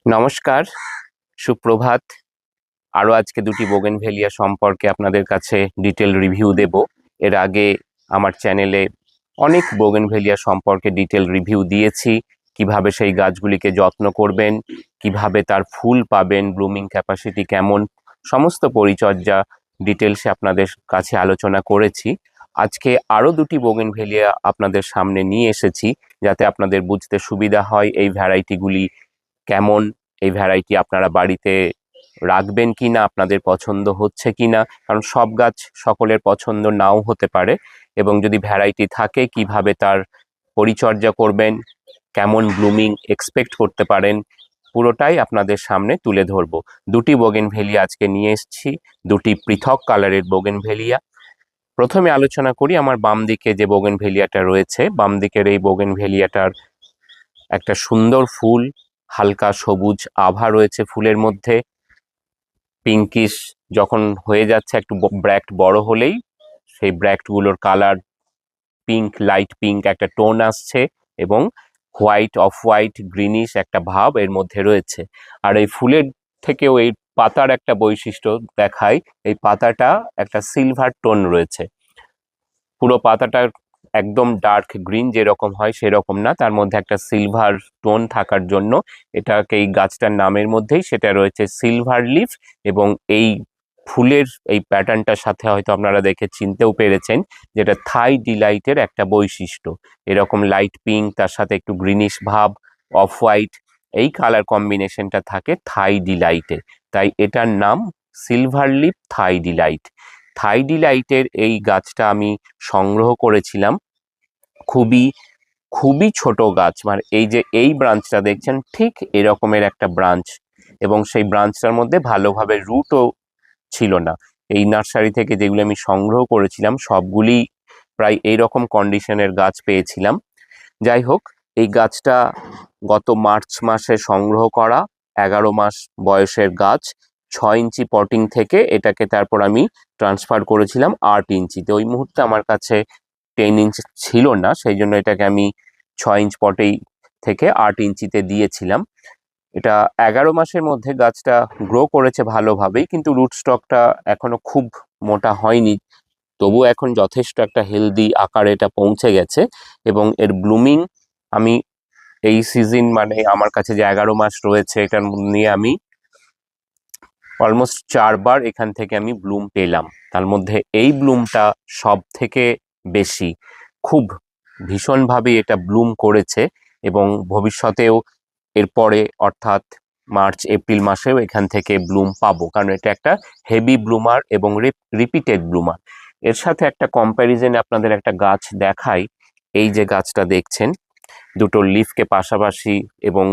নমস্কার, সুপ্রভাত। আরও আজকে দুটি বোগেনভেলিয়া সম্পর্কে আপনাদের কাছে ডিটেল রিভিউ দেব। এর আগে আমার চ্যানেলে অনেক বোগেনভেলিয়া সম্পর্কে ডিটেল রিভিউ দিয়েছি। কিভাবে সেই গাছগুলিকে যত্ন করবেন, কিভাবে তার ফুল পাবেন, ব্লুমিং ক্যাপাসিটি কেমন, সমস্ত পরিচর্যা ডিটেলসে আপনাদের কাছে আলোচনা করেছি। আজকে আরও দুটি বোগেনভেলিয়া আপনাদের সামনে নিয়ে এসেছি, যাতে আপনাদের বুঝতে সুবিধা হয় এই ভ্যারাইটিগুলি কেমন, এই ভ্যারাইটি আপনারা বাড়িতে রাখবেন কিনা, আপনাদের পছন্দ হচ্ছে কিনা। কারণ সব গাছ সকলের পছন্দ নাও হতে পারে, এবং যদি ভ্যারাইটি থাকে কিভাবে তার পরিচর্যা করবেন, কেমন ব্লুমিং এক্সপেক্ট করতে পারেন, পুরোটাই আপনাদের সামনে তুলে ধরবো। দুটি বোগেনভেলিয়া আজকে নিয়ে এসেছি, দুটি পৃথক কালারের বোগেনভেলিয়া। প্রথমে আলোচনা করি আমার বাম দিকে যে বোগেনভেলিয়াটা রয়েছে। বাম দিকের এই বোগেনভেলিয়াটার একটা সুন্দর ফুল, হালকা সবুজ আভা রয়েছে ফুলের মধ্যে। পিঙ্কিশ যখন হয়ে যাচ্ছে, একটু ব্র্যাক্ট বড় হলেই সেই ব্র্যাক্টগুলোর কালার পিঙ্ক, লাইট পিঙ্ক একটা টোন আসছে, এবং হোয়াইট, অফ হোয়াইট, গ্রিনিশ একটা ভাব এর মধ্যে রয়েছে। আর এই ফুলের থেকেও এই পাতার একটা বৈশিষ্ট্য দেখায়, এই পাতাটা একটা সিলভার টোন রয়েছে। পুরো পাতাটা একদম ডার্ক গ্রিন যেরকম হয় সেরকম না, তার মধ্যে একটা সিলভার টোন থাকার জন্য এটাকে এই গাছটার নামের মধ্যেই সেটা রয়েছে সিলভার লিফ। এবং এই ফুলের এই প্যাটার্নটার সাথে হয়তো আপনারা দেখে চিনতেও পেরেছেন যেটা থাই ডিলাইটের একটা বৈশিষ্ট্য। এরকম লাইট পিঙ্ক, তার সাথে একটু গ্রিনিশ ভাব, অফ হোয়াইট, এই কালার কম্বিনেশনটা থাকে থাই ডিলাইটে, তাই এটার নাম সিলভার লিফ থাই ডিলাইট। থাই ডিলাইটের এই গাছটা আমি সংগ্রহ করেছিলাম। খুবই খুবই ছোট গাছ, মানে এই যে এই ব্রাঞ্চটা দেখছেন ঠিক এরকমের একটা ব্রাঞ্চ, এবং সেই ব্রাঞ্চটার মধ্যে ভালোভাবে রুটও ছিল না। এই নার্সারি থেকে যেগুলো আমি সংগ্রহ করেছিলাম সবগুলি প্রায় এইরকম কন্ডিশনের গাছ পেয়েছিলাম। যাই হোক, এই গাছটা গত মার্চ মাসে সংগ্রহ করা, 11 মাস বয়সের গাছ। 6 ইঞ্চি পটিং থেকে এটাকে তারপর আমি ট্রান্সফার করেছিলাম 8 ইঞ্চিতে। ওই মুহূর্তে আমার কাছে 10 ইঞ্চ ছিল না, সেই জন্য এটাকে আমি 6 ইঞ্চ পটেই থেকে 8 ইঞ্চিতে দিয়েছিলাম। এটা 11 মাসের মধ্যে গাছটা গ্রো করেছে ভালোভাবেই, কিন্তু রুট স্টকটা এখনো খুব মোটা হয়নি। তবু এখন যথেষ্ট একটা হেলদি আকারে এটা পৌঁছে গেছে, এবং এর ব্লুমিং আমি এই সিজন, মানে আমার কাছে যে 11 মাস রয়েছে এটার নিয়ে আমি অলমোস্ট 4বার এখান থেকে আমি ব্লুম পেলাম। তার মধ্যে এই ব্লুমটা সব থেকে বেশি, খুব ভীষণভাবে এটা ব্লুম করেছে, এবং ভবিষ্যতেও এরপরে অর্থাৎ মার্চ এপ্রিল মাসেও এখান থেকে ব্লুম পাবো, কারণ এটা একটা হেভি ব্লুমার এবং রিপিটেড ব্লুমার। এর সাথে একটা কম্প্যারিজনে আপনাদের একটা গাছ দেখাই। এই যে গাছটা দেখছেন, দুটো লিফকে পাশাপাশি এবং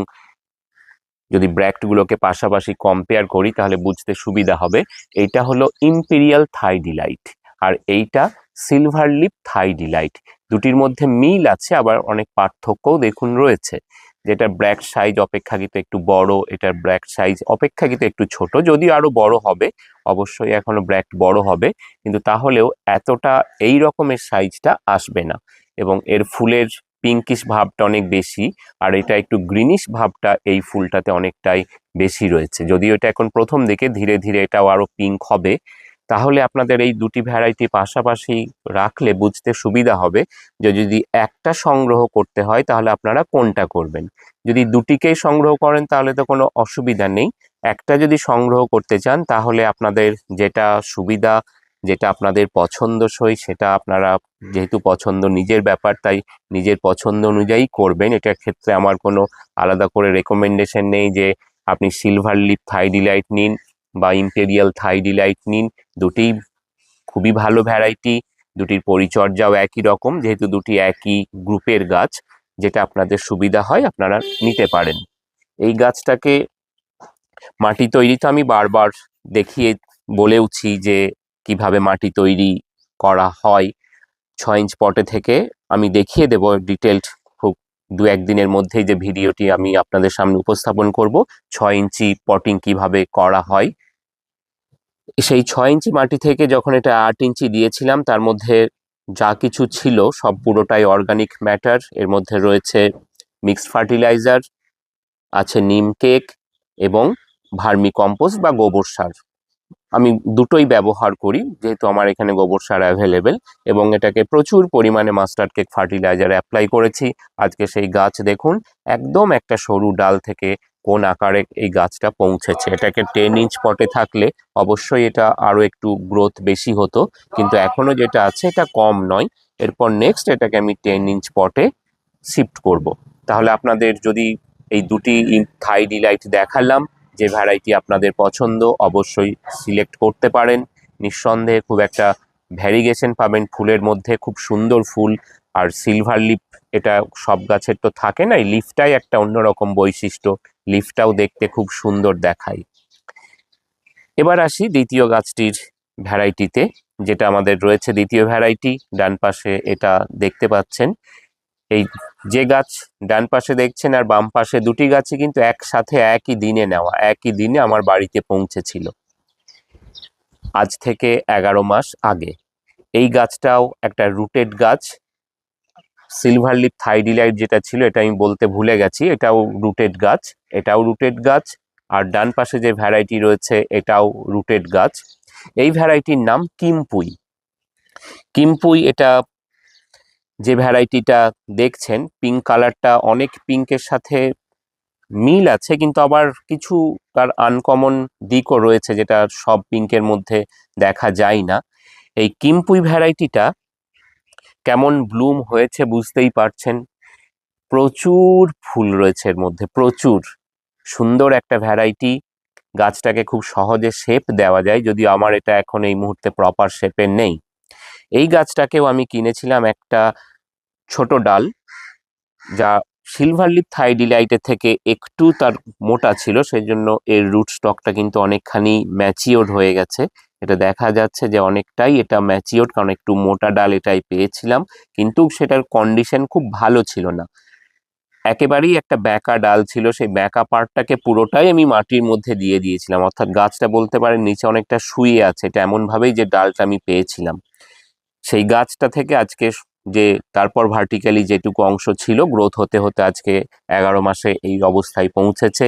যদি ব্র্যাক্টগুলোকে পাশাপাশি কম্পেয়ার করি তাহলে বুঝতে সুবিধা হবে। এইটা হলো ইম্পেরিয়াল থাই ডিলাইট, আর এইটা সিলভার লিপ থাই ডিলাইট। দুটির মধ্যে মিল আছে, আবার অনেক পার্থক্যও দেখুন রয়েছে। যেটা ব্র্যাক্ট সাইজ অপেক্ষাকৃত একটু বড়, এটার ব্র্যাক্ট সাইজ অপেক্ষাকৃত একটু ছোট, যদিও আরো বড় হবে, অবশ্যই এখনো ব্র্যাক্ট বড় হবে, কিন্তু তাহলেও এতটা এই রকমের সাইজটা আসবে না। এবং এর ফুলের পিঙ্কিশ ভাবটা অনেক বেশি, আর এটা একটু গ্রিনিশ ভাবটা এই ফুলটাতে অনেকটাই বেশি রয়েছে। যদিও এটা এখন প্রথম দিকে, ধীরে ধীরে এটাও আরো পিঙ্ক হবে। তাহলে আপনাদের এই দুটি ভ্যারাইটি পাশাপাশি রাখলে বুঝতে সুবিধা হবে যে যদি একটা সংগ্রহ করতে হয় তাহলে আপনারা কোনটা করবেন। যদি দুটিকেই সংগ্রহ করেন তাহলে তো কোনো অসুবিধা নেই। একটা যদি সংগ্রহ করতে চান তাহলে আপনাদের যেটা সুবিধা, যেটা আপনাদের পছন্দসই, সেটা আপনারা, যেহেতু পছন্দ নিজের ব্যাপার, তাই নিজের পছন্দ অনুযায়ী করবেন। এটার ক্ষেত্রে আমার কোনো আলাদা করে রেকমেন্ডেশন নেই যে আপনি সিলভার লিপ থাই ডিলাইট নিন বা ইম্পেরিয়াল থাই ডিলাইট নিন। দুটিই খুবই ভালো ভ্যারাইটি, দুটির পরিচর্যাও একই রকম, যেহেতু দুটি একই গ্রুপের গাছ। যেটা আপনাদের সুবিধা হয় আপনারা নিতে পারেন। এই গাছটাকে মাটি তৈরি তো আমি বারবার দেখিয়ে বলেওছি যে কিভাবে মাটি তৈরি করা হয়। 6 ইঞ্চ পটে থেকে আমি দেখিয়ে দেবো ডিটেলড, খুব 2-1 দিনের মধ্যেই যে ভিডিওটি আমি আপনাদের সামনে উপস্থাপন করব 6 ইঞ্চি পটিং কিভাবে করা হয়। সেই 6 ইঞ্চি মাটি থেকে যখন এটা 8 ইঞ্চি দিয়েছিলাম, তার মধ্যে যা কিছু ছিল সব পুরোটাই অর্গানিক ম্যাটার। এর মধ্যে রয়েছে মিক্সড ফার্টিলাইজার, আছে নিম কেক এবং ভার্মি কম্পোস্ট বা গোবর সার। আমি দুটোই ব্যবহার করি যেহেতু আমার এখানে গোবর সার অ্যাভেলেবেল, এবং এটাকে প্রচুর পরিমাণে মাস্টার্ড কেক ফার্টিলাইজার অ্যাপ্লাই করেছি। আজকে সেই গাছ দেখুন, একদম একটা সরু ডাল থেকে কোন আকারে এই গাছটা পৌঁছেছে। এটাকে 10 ইঞ্চ পটে থাকলে অবশ্যই এটা আরো একটু গ্রোথ বেশি হতো, কিন্তু এখনো যেটা আছে এটা কম নয়। এরপর নেক্সট এটাকে আমি 10 ইঞ্চ পটে শিফট করব। তাহলে আপনাদের যদি এই দুটি থাই ডিলাইট দেখালাম, যে ভ্যারাইটি আপনাদের পছন্দ অবশ্যই সিলেক্ট করতে পারেন। নিঃসন্দেহে খুব একটা ভ্যারিগেশন পাবেন ফুলের মধ্যে, খুব সুন্দর ফুল। আর সিলভার লিফ এটা সব গাছের তো থাকে না, এই লিফটাই একটা অন্যরকম বৈশিষ্ট্য, লিফটাও দেখতে খুব সুন্দর দেখায়। এবার আসি দ্বিতীয় গাছটির ভ্যারাইটিতে, যেটা আমাদের রয়েছে দ্বিতীয় ভ্যারাইটি। ডান পাশে এটা দেখতে পাচ্ছেন, এই যে গাছ ডান পাশে দেখছেন আর বাম পাশে দুটি গাছই কিন্তু একসাথে একই দিনে নেওয়া, একই দিনে আমার বাড়িতে পৌঁছেছিল আজ থেকে 11 মাস আগে। এই গাছটাও একটা রুটেড গাছ। সিলভার লিফ থাই ডিলাইট যেটা ছিল এটা আমি বলতে ভুলে গেছি, এটাও রুটেড গাছ, এটাও রুটেড গাছ। আর ডান পাশে যে ভ্যারাইটি রয়েছে এটাও রুটেড গাছ। এই ভ্যারাইটির নাম কিমপুই। কিমপুই এটা যে ভ্যারাইটিটা দেখছেন, পিঙ্ক কালারটা অনেক পিঙ্কের সাথে মিল আছে, কিন্তু আবার কিছু তার আনকমন দিকও রয়েছে যেটা সব পিঙ্কের মধ্যে দেখা যায় না। এই কিমপুই ভ্যারাইটিটা কেমন ব্লুম হয়েছে বুঝতেই পারছেন, প্রচুর ফুল রয়েছে এর মধ্যে, প্রচুর সুন্দর একটা ভ্যারাইটি। গাছটাকে খুব সহজে শেপ দেওয়া যায়, যদিও আমার এটা এখন এই মুহূর্তে প্রপার শেপে নেই। এই গাছটাকেও আমি কিনেছিলাম একটা ছোট ডাল, যা সিলভার লিফ থাই ডিলাইটের থেকে একটু তার মোটা ছিল, সেই জন্য এর রুট স্টকটা কিন্তু অনেকখানি ম্যাচিওর হয়ে গেছে। এটা দেখা যাচ্ছে যে অনেকটাই এটা ম্যাচিওর, কারণ একটু মোটা ডাল এটাই পেয়েছিলাম, কিন্তু সেটার কন্ডিশন খুব ভালো ছিল না। একেবারেই একটা ব্যাঁকা ডাল ছিল, সেই ব্যাঁকা পার্টটাকে পুরোটাই আমি মাটির মধ্যে দিয়ে দিয়েছিলাম, অর্থাৎ গাছটা বলতে পারেন নিচে অনেকটা শুয়ে আছে, এটা এমনভাবেই যে ডালটা আমি পেয়েছিলাম। সেই গাছটা থেকে আজকে যে তারপর ভার্টিক্যালি যেটুকু অংশ ছিল গ্রোথ হতে হতে আজকে 11 মাসে এই অবস্থায় পৌঁছেছে।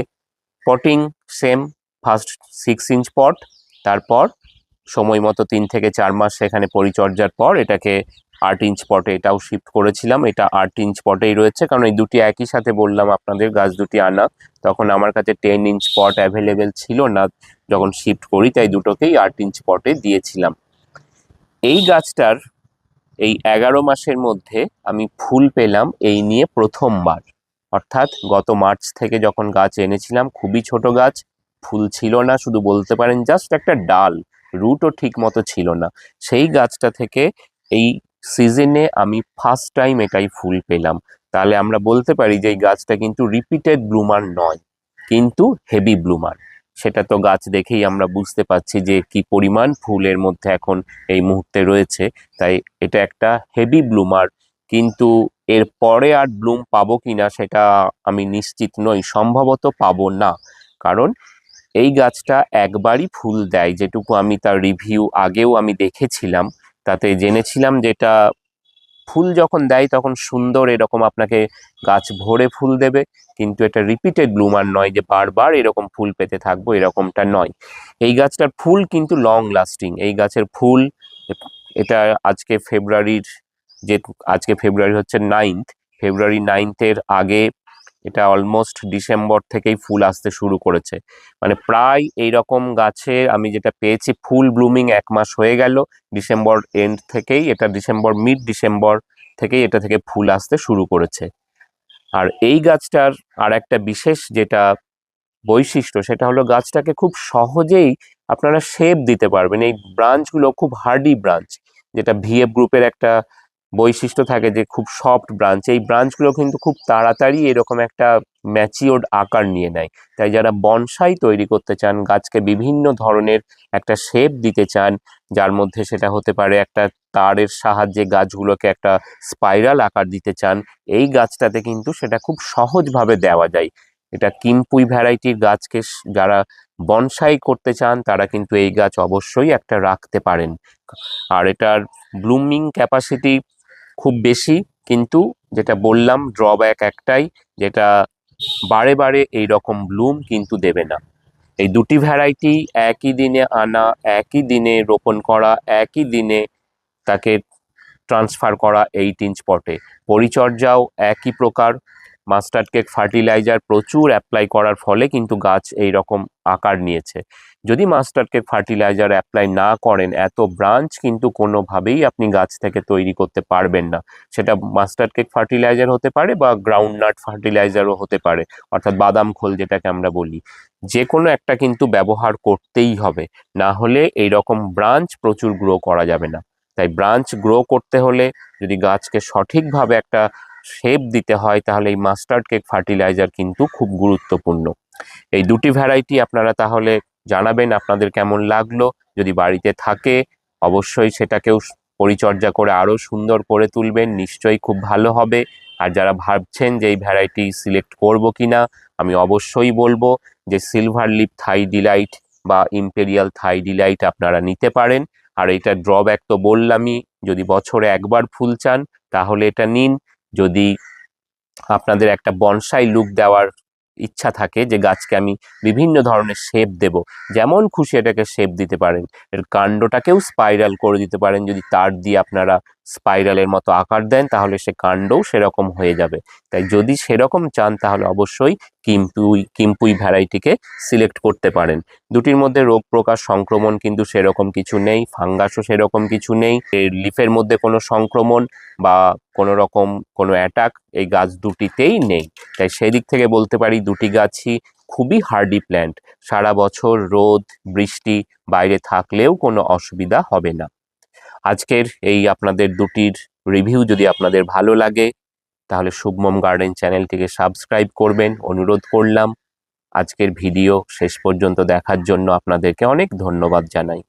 পটিং সেম, ফার্স্ট 6 ইঞ্চ পট, তারপর সময় মতো 3 থেকে 4 মাস সেখানে পরিচর্যার পর এটাকে 8 ইঞ্চ পটে এটাও শিফট করেছিলাম। এটা 8 ইঞ্চ পটেই রয়েছে, কারণ এই দুটি একই সাথে বললাম আপনাদের গাছ দুটি আনা, তখন আমার কাছে 10 ইঞ্চ পট অ্যাভেলেবেল ছিল না যখন শিফট করি, তাই দুটোকেই 8 ইঞ্চ পটে দিয়েছিলাম। এই গাছটার এই 11 মাসের মধ্যে আমি ফুল পেলাম এই নিয়ে প্রথমবার, অর্থাৎ গত মার্চ থেকে যখন গাছ এনেছিলাম, খুবই ছোট গাছ, ফুল ছিল না, শুধু বলতে পারেন জাস্ট একটা ডাল, রুটও ঠিক মতো ছিল না। সেই গাছটা থেকে এই সিজনে আমি ফার্স্ট টাইম এটাই ফুল পেলাম। তাহলে আমরা বলতে পারি যে এই গাছটা কিন্তু রিপিটেড ব্লুমার নয়, কিন্তু হেভি ব্লুমার। সেটা তো গাছ দেখেই আমরা বুঝতে পারছি যে কি পরিমাণ ফুলের মধ্যে এখন এই মুহূর্তে রয়েছে। তাই এটা একটা হেভি ব্লুমার, কিন্তু এর পরে আর ব্লুম পাবো কিনা সেটা আমি নিশ্চিত নই, সম্ভবত পাবো না। কারণ এই গাছটা একবারই ফুল দেয়, যেটুকু আমি তার রিভিউ আগেও আমি দেখেছিলাম, তাতে জেনেছিলাম যেটা ফুল যখন দেয় তখন সুন্দর এরকম আপনাকে গাছ ভরে ফুল দেবে, কিন্তু এটা রিপিটেড ব্লুমার নয় যে বারবার এরকম ফুল পেতে থাকবো, এরকমটা নয়। এই গাছটার ফুল কিন্তু লং লাস্টিং। এই গাছের ফুল, এটা আজকে ফেব্রুয়ারির, যে আজকে ফেব্রুয়ারি হচ্ছে 9th, ফেব্রুয়ারি 9th-এর আগে এটা অলমোস্ট ডিসেম্বর থেকেই ফুল আসতে শুরু করেছে। মানে প্রায় এইরকম গাছে আমি যেটা পেয়েছি ফুল ব্লুমিং 1 মাস হয়ে গেল, ডিসেম্বর এন্ড থেকেই, এটা ডিসেম্বর মিড ডিসেম্বর থেকেই এটা থেকে ফুল আসতে শুরু করেছে। আর এই গাছটার আর একটা বিশেষ যেটা বৈশিষ্ট্য সেটা হলো গাছটাকে খুব সহজেই আপনারা শেপ দিতে পারবেন। এই ব্রাঞ্চগুলো খুব হার্ডি ব্রাঞ্চ, যেটা ভিএফ গ্রুপের একটা বৈশিষ্ট্য থাকে যে খুব সফট ব্রাঞ্চ, এই ব্রাঞ্চগুলো কিন্তু খুব তাড়াতাড়ি এরকম একটা ম্যাচিওর্ড আকার নিয়ে নেয়। তাই যারা বনসাই তৈরি করতে চান, গাছকে বিভিন্ন ধরনের একটা শেপ দিতে চান, যার মধ্যে সেটা হতে পারে একটা তারের সাহায্যে গাছগুলোকে একটা স্পাইরাল আকার দিতে চান, এই গাছটাতে কিন্তু সেটা খুব সহজভাবে দেওয়া যায়। এটা কিমপুই ভ্যারাইটির গাছকে যারা বনসাই করতে চান তারা কিন্তু এই গাছ অবশ্যই একটা রাখতে পারেন। আর এটার ব্লুমিং ক্যাপাসিটি খুব বেশি, কিন্তু যেটা বললাম ড্রব্যাক একটাই, যেটা বারে বারে এই রকম ব্লুম কিন্তু দেবে না। এই দুটি ভ্যারাইটি একই দিনে আনা, একই দিনে রোপণ করা, একই দিনে তাকে ট্রান্সফার করা 8 ইঞ্চ পটে। পরিচর্যাও একই প্রকার। মাস্টার্ড কেক ফার্টিলাইজার প্রচুর অ্যাপ্লাই করার ফলে কিন্তু গাছ এই রকম আকার নিয়েছে। যদি মাস্টার্ড কেক ফার্টিলাইজার অ্যাপ্লাই না করেন, এত ব্রাঞ্চ কিন্তু কোনোভাবেই আপনি গাছ থেকে তৈরি করতে পারবেন না। সেটা মাস্টার্ড কেক ফার্টিলাইজার হতে পারে বা গ্রাউন্ডনাট ফার্টিলাইজারও হতে পারে, অর্থাৎ বাদাম খোল যেটাকে আমরা বলি। যে কোনো একটা কিন্তু ব্যবহার করতেই হবে, না হলে এই রকম ব্রাঞ্চ প্রচুর গ্রো করা যাবে না। তাই ব্রাঞ্চ গ্রো করতে হলে যদি গাছকে সঠিকভাবে একটা শেপ দিতে হয়, তাহলে এই মাস্টার্ড কেক ফার্টিলাইজার কিন্তু খুব গুরুত্বপূর্ণ। এই দুটি ভ্যারাইটি আপনারা তাহলে জানাবেন আপনাদের কেমন লাগলো। যদি বাড়িতে থাকে অবশ্যই সেটাকেও পরিচর্যা করে আরও সুন্দর করে তুলবেন, নিশ্চয়ই খুব ভালো হবে। আর যারা ভাবছেন যে এই ভ্যারাইটি সিলেক্ট করব কিনা, আমি অবশ্যই বলবো যে সিলভার লিপ থাই ডিলাইট বা ইম্পেরিয়াল থাই ডিলাইট আপনারা নিতে পারেন। আর এটার ড্রব্যাক তো বললামই, যদি বছরে একবার ফুল চান তাহলে এটা নিন। যদি আপনাদের একটা বনসাই লুক দেওয়ার ইচ্ছা থাকে, যে গাছকে আমি বিভিন্ন ধরনের শেপ দেব, যেমন খুশি এটাকে শেপ দিতে পারেন। এর কাণ্ডটাকেও স্পাইরাল করে দিতে পারেন। যদি তার দিয়ে আপনারা স্পাইরালের মতো আকার দেন, তাহলে সে কাণ্ডও সেরকম হয়ে যাবে। তাই যদি সেরকম চান তাহলে অবশ্যই কিম্পুই ভ্যারাইটিকে সিলেক্ট করতে পারেন। দুটির মধ্যে রোগ প্রকার সংক্রমণ কিন্তু সেরকম কিছু নেই, ফাঙ্গাসও সেরকম কিছু নেই। এর লিফের মধ্যে কোনো সংক্রমণ বা কোনো রকম কোনো অ্যাটাক এই গাছ দুটিতেই নেই। তাই সেই দিক থেকে বলতে পারি দুটি গাছই খুবই হার্ডি প্ল্যান্ট। সারা বছর রোদ বৃষ্টি বাইরে থাকলেও কোনো অসুবিধা হবে না। আজকের এই আপনাদের দুটির রিভিউ যদি আপনাদের ভালো লাগে, তাহলে শুভমম গার্ডেন চ্যানেলটিকে সাবস্ক্রাইব করবেন অনুরোধ করলাম। আজকের ভিডিও শেষ পর্যন্ত দেখার জন্য আপনাদেরকে অনেক ধন্যবাদ জানাই।